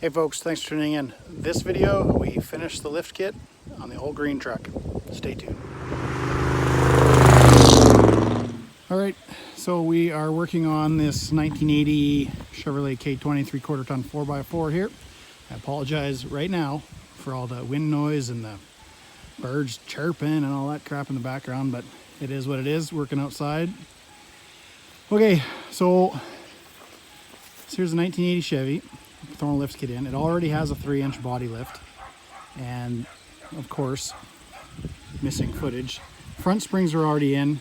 Hey folks, thanks for tuning in. This video, we finished the lift kit on the old green truck. Stay tuned. Alright, so we are working on this 1980 Chevrolet K20 3/4 ton 4x4 here. I apologize right now for all the wind noise and the birds chirping and all that crap in the background, but it is what it is, working outside. Okay, so here's a 1980 Chevy. Throwing a lift kit in. It already has a 3-inch body lift, and of course, missing footage. Front springs are already in.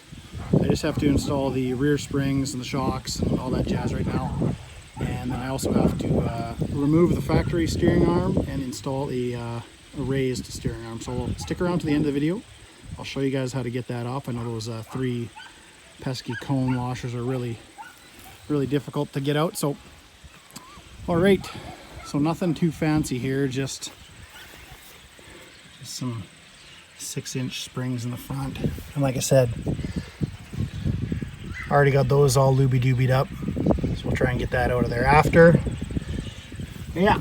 I just have to install the rear springs and the shocks and all that jazz right now. And then I also have to remove the factory steering arm and install a raised steering arm. So we'll stick around to the end of the video. I'll show you guys how to get that off. I know those 3 pesky cone washers are really difficult to get out. So all right, so nothing too fancy here, just some 6-inch springs in the front. And like I said, already got those all looby-doobied up, so we'll try and get that out of there after. Yeah,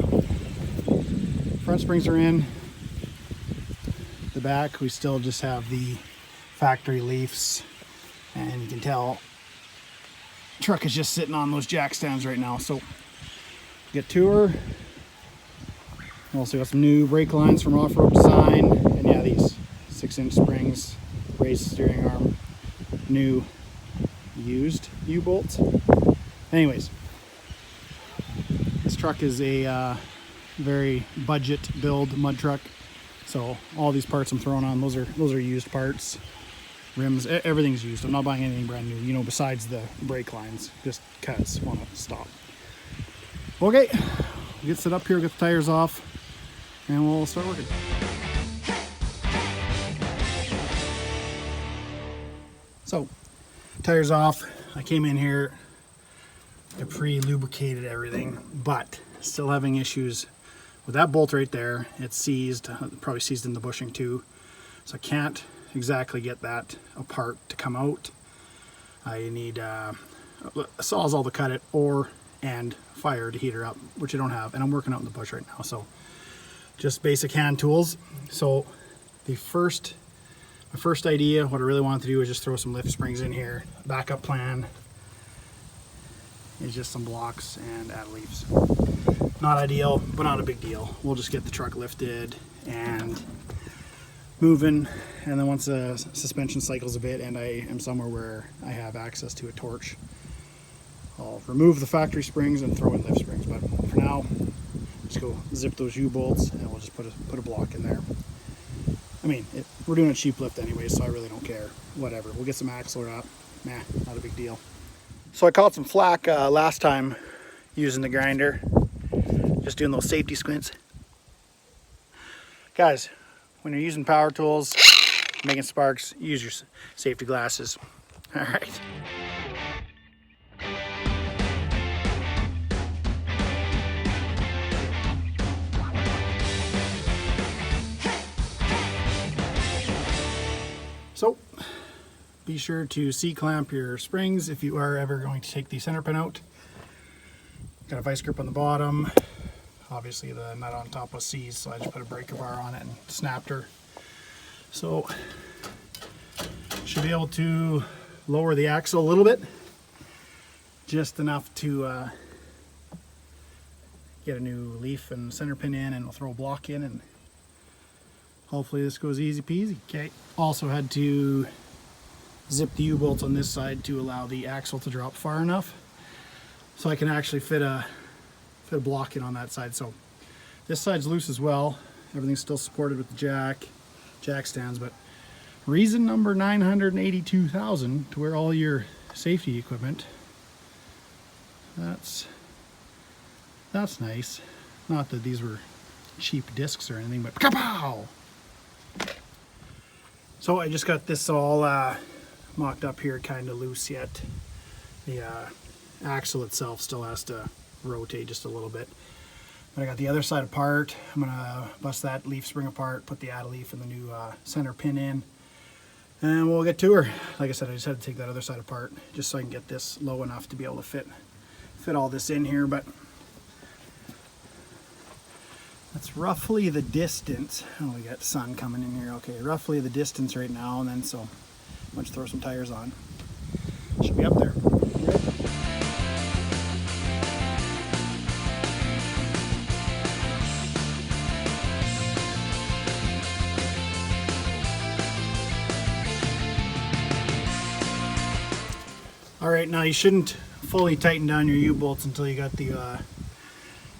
front springs are in. The back, we still just have the factory leafs, and you can tell the truck is just sitting on those jack stands right now. So get to her. Also got some new brake lines from Off-Road Design, and yeah, these 6-inch springs, raised steering arm, new used U-bolts. Anyways, this truck is a very budget build mud truck, so all these parts I'm throwing on, those are used parts. Rims, everything's used. I'm not buying anything brand new, you know, besides the brake lines, just cuz want to stop. Okay, we'll get set up here, get the tires off, and we'll start working. So, tires off. I came in here, I pre-lubricated everything, but still having issues with that bolt right there. It's seized, probably seized in the bushing too, so I can't exactly get that apart to come out. I need a Sawzall to cut it, and fire to heat her up, which I don't have, and I'm working out in the bush right now, so just basic hand tools. So my first idea, what I really wanted to do, is just throw some lift springs in here. Backup plan is just some blocks and add leaves. Not ideal, but not a big deal. We'll just get the truck lifted and moving, and then once the suspension cycles a bit and I am somewhere where I have access to a torch, I'll remove the factory springs and throw in lift springs. But for now, just go zip those U-bolts and we'll just put a block in there. I mean, we're doing a cheap lift anyway, so I really don't care. Whatever, we'll get some axle wrap. Nah, not a big deal. So I caught some flack last time using the grinder, just doing those safety squints. Guys, when you're using power tools, making sparks, use your safety glasses. All right. So, be sure to C-clamp your springs if you are ever going to take the center pin out. Got a vice grip on the bottom. Obviously the nut on top was seized, so I just put a breaker bar on it and snapped her. So, should be able to lower the axle a little bit, just enough to get a new leaf and center pin in, and we'll throw a block in, and hopefully this goes easy peasy. Okay, also had to zip the U-bolts on this side to allow the axle to drop far enough so I can actually fit a block in on that side. So this side's loose as well. Everything's still supported with the jack stands, but reason number 982,000 to wear all your safety equipment. That's nice. Not that these were cheap discs or anything, but kapow! So I just got this all mocked up here, kind of loose yet. The axle itself still has to rotate just a little bit. But I got the other side apart. I'm gonna bust that leaf spring apart, put the add leaf and the new center pin in, and we'll get to her. Like I said, I just had to take that other side apart just so I can get this low enough to be able to fit all this in here. But That's roughly the distance. Oh, we got sun coming in here. Okay, roughly the distance right now, and then so let's throw some tires on. Should be up there. All right, now you shouldn't fully tighten down your U-bolts until you got the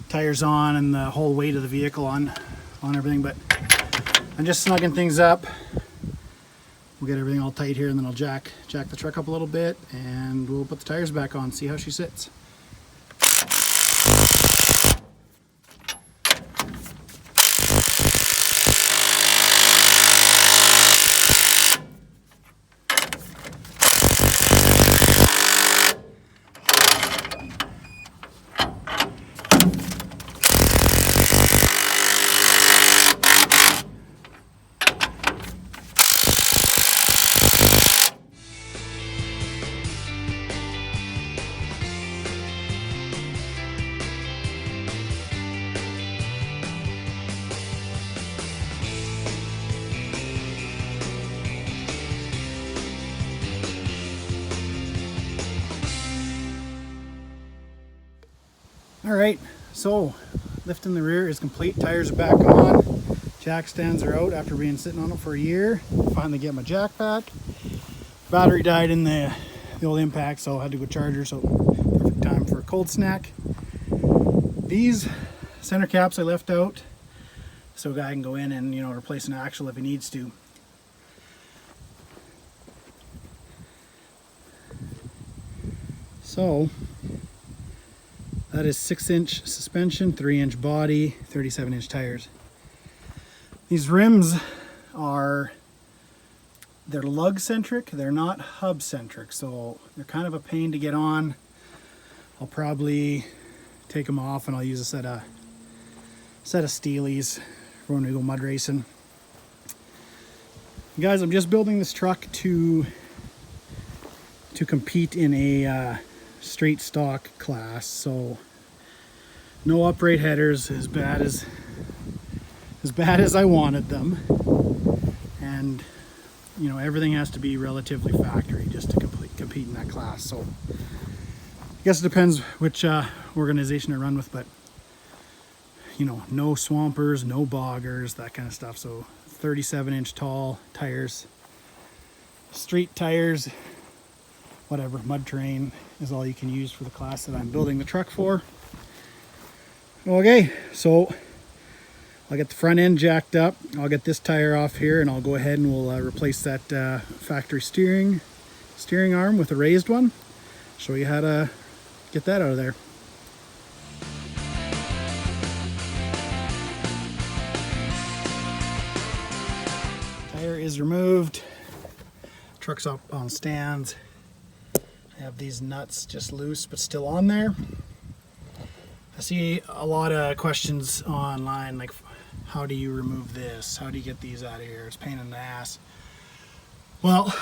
tires on and the whole weight of the vehicle on everything, but I'm just snugging things up. We'll get everything all tight here, and then I'll jack the truck up a little bit, and we'll put the tires back on, see how she sits. All right, so lifting the rear is complete. Tires are back on. Jack stands are out after being sitting on it for a year. Finally get my jack back. Battery died in the old impact, so I had to go charge her, so perfect time for a cold snack. These center caps I left out so a guy can go in and, you know, replace an axle if he needs to. So that is 6-inch suspension, 3-inch body, 37-inch tires. These rims they're lug centric, they're not hub centric, so they're kind of a pain to get on. I'll probably take them off and I'll use a set of Steelies for when we go mud racing. Guys, I'm just building this truck to compete in a straight stock class, so no upright headers, as bad as I wanted them, and you know, everything has to be relatively factory just to compete in that class. So I guess it depends which organization I run with, but you know, no swampers, no boggers, that kind of stuff. So 37-inch tall tires, street tires, whatever, mud terrain is all you can use for the class that I'm building the truck for. Okay, so I'll get the front end jacked up. I'll get this tire off here, and I'll go ahead and we'll replace that factory steering arm with a raised one. Show you how to get that out of there. Tire is removed. Truck's up on stands. I have these nuts just loose but still on there. I see a lot of questions online like, how do you remove this? How do you get these out of here? It's a pain in the ass. Well,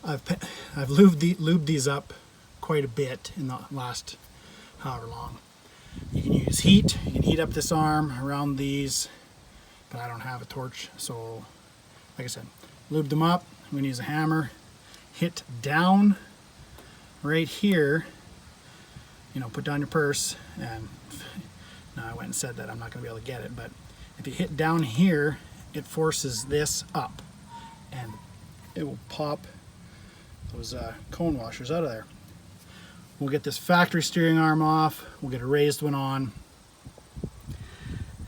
I've lubed these up quite a bit in the last however long. You can use heat. You can heat up this arm around these, but I don't have a torch, so like I said, lube them up. I'm going to use a hammer, hit down right here, you know, put down your purse, and now I went and said that I'm not going to be able to get it, but if you hit down here, it forces this up and it will pop those cone washers out of there. We'll get this factory steering arm off, we'll get a raised one on,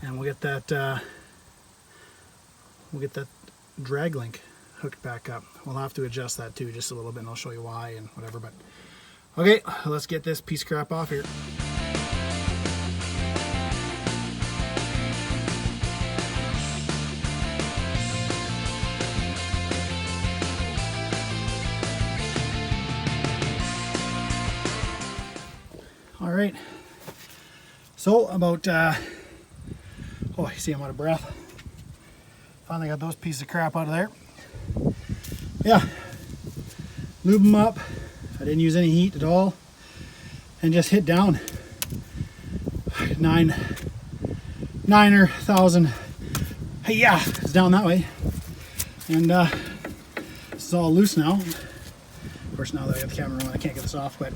and we'll get that drag link hooked back up. We'll have to adjust that too just a little bit, and I'll show you why and whatever, but okay, let's get this piece of crap off here. All right, so about, oh, you see I'm out of breath. Finally got those pieces of crap out of there. Yeah, lube them up. I didn't use any heat at all, and just hit down. 9 9er 1000. Hey, yeah, it's down that way. And this is all loose now. Of course, now that I got the camera on, I can't get this off, but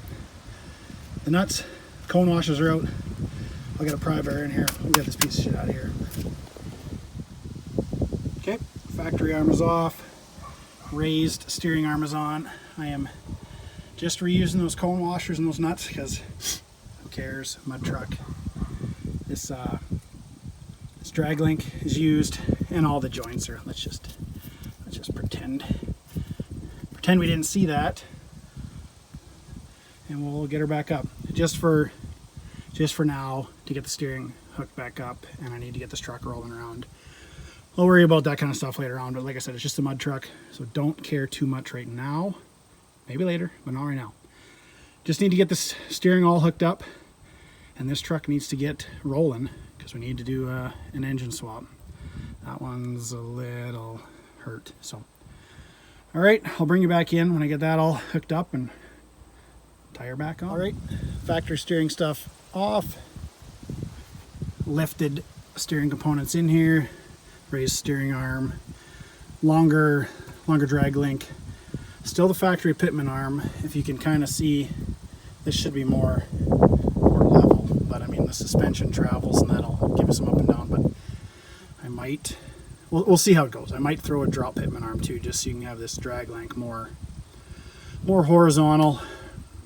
the nuts, cone washers are out. I'll get a pry bar in here. We'll get this piece of shit out of here. Okay, factory arm is off. Raised steering arm is on. I am just reusing those cone washers and those nuts because who cares? Mud truck. This drag link is used and all the joints are. Let's just pretend we didn't see that, and we'll get her back up just for now to get the steering hooked back up, and I need to get this truck rolling around. I'll worry about that kind of stuff later on, but like I said, it's just a mud truck, so don't care too much right now. Maybe later, but not right now. Just need to get this steering all hooked up, and this truck needs to get rolling because we need to do an engine swap. That one's a little hurt, so. All right, I'll bring you back in when I get that all hooked up and tire back on. All right, factory steering stuff off. Lifted steering components in here. Raised steering arm, longer drag link, still the factory Pitman arm. If you can kind of see, this should be more level, but I mean the suspension travels and that'll give us some up and down, but I might, we'll see how it goes. I might throw a drop Pitman arm too, just so you can have this drag link more horizontal,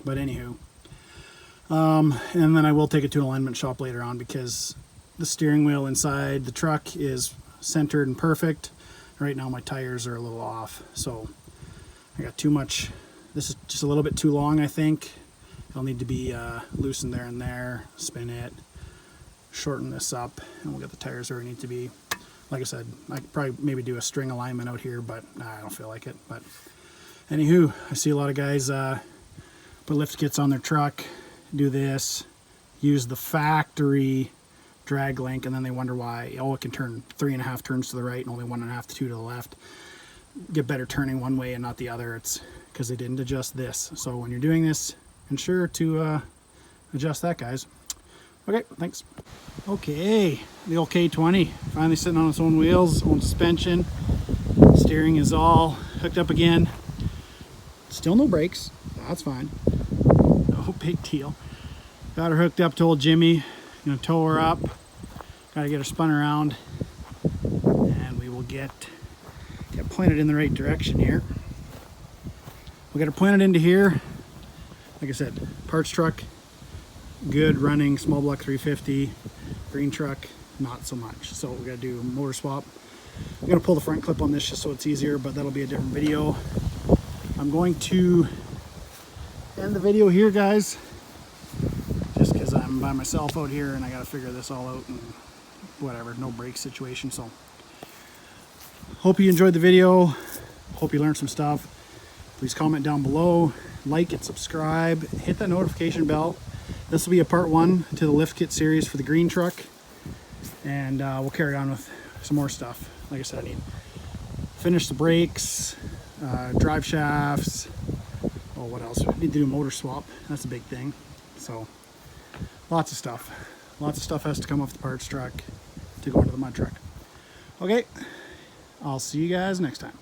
but anywho. And then I will take it to an alignment shop later on because the steering wheel inside the truck is centered and perfect. Right now my tires are a little off, so I got too much. This is just a little bit too long, I think. It'll need to be loosened there and there, spin it, shorten this up, and we'll get the tires where they need to be. Like I said, I could probably maybe do a string alignment out here, but I don't feel like it. But anywho, I see a lot of guys put lift kits on their truck, do this, use the factory drag link, and then they wonder why, oh, it can turn 3.5 turns to the right and only 1.5 to 2 to the left. Get better turning one way and not the other. It's because they didn't adjust this. So when you're doing this, ensure to adjust that, guys. Okay, thanks. Okay, the old K20 finally sitting on its own wheels, own suspension. Steering is all hooked up again. Still no brakes, that's fine. No big deal. Got her hooked up to old Jimmy. Gonna tow her up. Gotta get her spun around, and we will get pointed in the right direction here. We'll get her pointed into here. Like I said, parts truck, good running, small block 350. Green truck, not so much. So we gotta do a motor swap. I'm gonna pull the front clip on this just so it's easier, but that'll be a different video. I'm going to end the video here, guys, just because I'm by myself out here and I gotta figure this all out and whatever, no brake situation. So hope you enjoyed the video, hope you learned some stuff. Please comment down below, like and subscribe, hit that notification bell. This will be a part 1 to the lift kit series for the green truck, and we'll carry on with some more stuff. Like I said, I need to finish the brakes, drive shafts. Oh, what else? I need to do a motor swap. That's a big thing. So lots of stuff. Lots of stuff has to come off the parts truck to go into the mud truck. Okay, I'll see you guys next time.